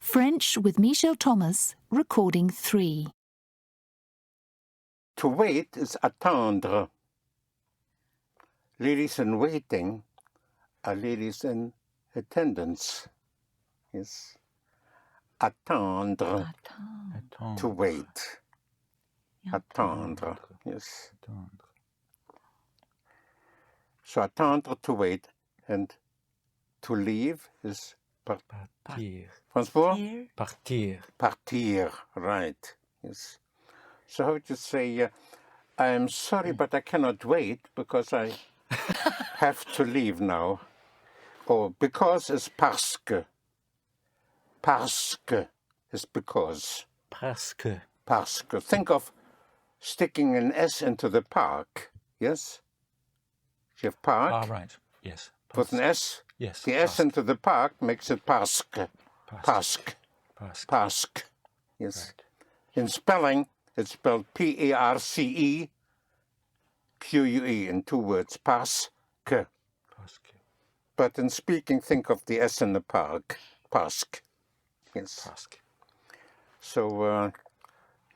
French with Michel Thomas, recording 3. To wait is attendre. Ladies in waiting are ladies in attendance. Yes. Attendre. To wait. Attendre. Yes. So attendre, to wait, and to leave is Partir. once more? Partir. Partir, right. Yes. So how would you say, I am sorry, but I cannot wait because I have to leave now. Or because is parce que. Parce que is because. Parce que. Parce que. Think of sticking an S into the park, yes? You have park. Ah, right. Yes. With an S. Yes. The S into the park makes it parce que. Parce que. Parce que. Yes. Right. In spelling, it's spelled P-A-R-C-E, Q-U-E in 2 words, parce que. Parce que. But in speaking, think of the S in the park, parce que. Yes. Parce que. So,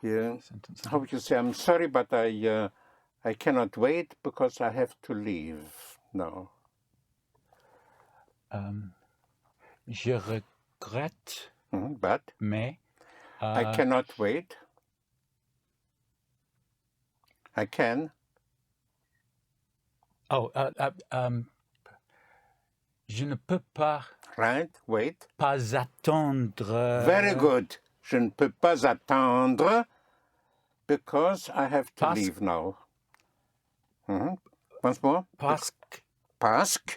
yeah, Sentence. how would you say, I'm sorry, but I cannot wait because I have to leave now. Je regrette, But mais I cannot wait. I can. Je ne peux pas Right, wait. attendre. Very good. Je ne peux pas attendre because I have to leave now. Once more. Parce que. Parce que.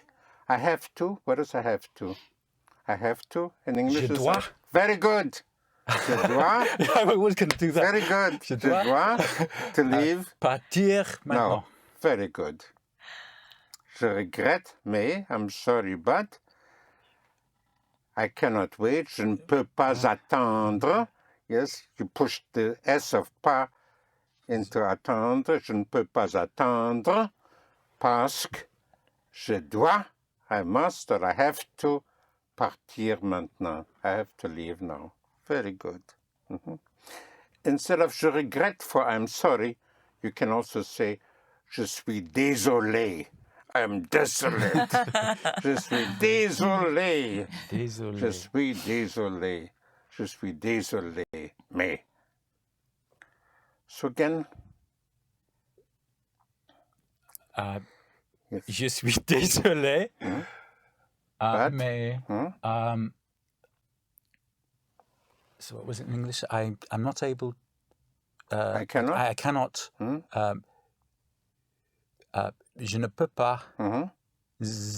I have to. What does I have to? I have to. In English Je is dois. very good. Je dois. I was going to do that. Very good. Je Je dois. dois to leave. Partir maintenant. No. Very good. Je regrette, mais I'm sorry, but I cannot wait. Je ne peux pas attendre. Yes, you push the S of pas into attendre. Je ne peux pas attendre parce que je dois, I must, or I have to partir maintenant. I have to leave now. Very good. Instead of je regrette for I'm sorry, you can also say je suis désolé. I'm desolate. Je suis désolé. Désolé. Je suis désolé. Je suis désolé. Mais. So again. Yes. Je suis désolé. But, mais so what was it in English? I'm not able. I cannot. I cannot. Je ne peux pas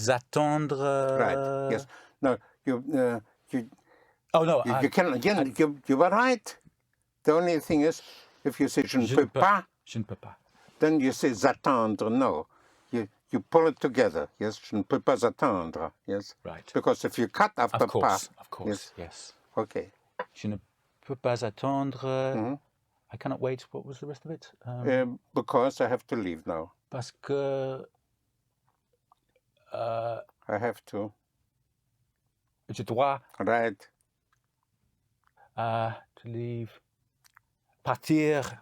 attendre. Right. Yes. No. You. Oh no. You can again. You were right. The only thing is, if you say je ne peux pas, je ne peux pas, then you say attendre. No. You pull it together. Yes. Je ne peux pas attendre. Yes. Right. Because if you cut after pas. Of course. Yes. Okay. Je ne peux pas attendre. I cannot wait. What was the rest of it? Because I have to leave now. Parce que. I have to. Je dois. Right. To leave. Partir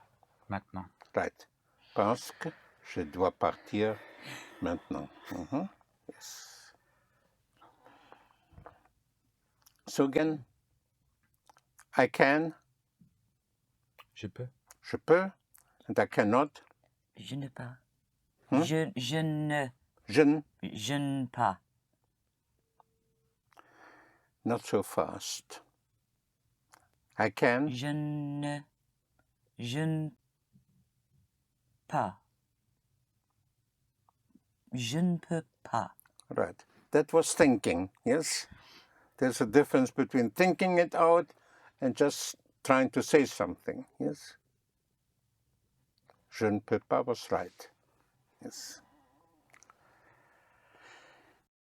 maintenant. Right. Parce que je dois partir maintenant. Yes. So again, I can. Je peux. Je peux. And I cannot. Je ne pas. Je ne. Je ne pas. Not so fast. I can. Je ne. Je ne pas. Je ne peux pas. Right. That was thinking, yes? There's a difference between thinking it out and just trying to say something, yes? Je ne peux pas was right, yes.